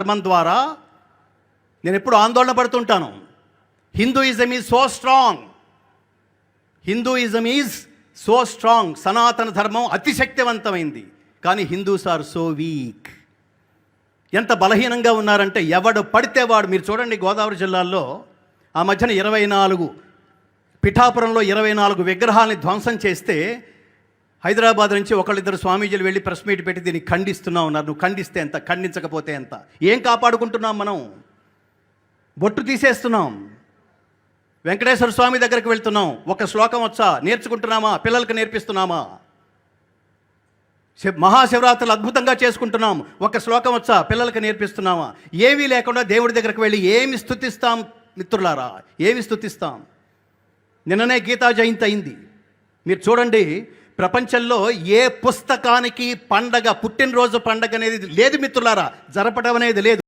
ధర్మం ద్వారా నేను ఎప్పుడు ఆందోళన పడుతుంటాను. Hinduism is so strong, Hinduism is so strong. సనాతన ధర్మం అతిశక్తివంతమైంది, కానీ హిందూస్ ఆర్ సో వీక్. ఎంత బలహీనంగా ఉన్నారంటే ఎవడు పడితే వాడు. మీరు చూడండి, గోదావరి జిల్లాల్లో ఆ మధ్యన 24 పిఠాపురంలో 24 విగ్రహాలని ధ్వంసం చేస్తే హైదరాబాద్ నుంచి ఒకళ్ళిద్దరు స్వామీజీలు వెళ్ళి ప్రెస్ మీట్ పెట్టి దీన్ని ఖండిస్తున్నా ఉన్నారు. నువ్వు ఖండిస్తే ఎంత, ఖండించకపోతే ఎంత? ఏం కాపాడుకుంటున్నాం మనం? బొట్టు తీసేస్తున్నాం, వెంకటేశ్వర స్వామి దగ్గరికి వెళ్తున్నాం. ఒక శ్లోకం వచ్చా నేర్చుకుంటున్నామా? పిల్లలకు నేర్పిస్తున్నామా? మహాశివరాత్రులు అద్భుతంగా చేసుకుంటున్నాం, ఒక శ్లోకం వచ్చా పిల్లలకు నేర్పిస్తున్నామా? ఏమీ లేకుండా దేవుడి దగ్గరికి వెళ్ళి ఏమి స్తుతిస్తాం మిత్రులారా? ఏమి స్తుతిస్తాం? నిన్ననే గీతా జయంతి అయింది. మీరు చూడండి, ప్రపంచంలో ఏ పుస్తకానికి పండగ, పుట్టినరోజు పండగ అనేది లేదు మిత్రులారా, జరపడం అనేది లేదు.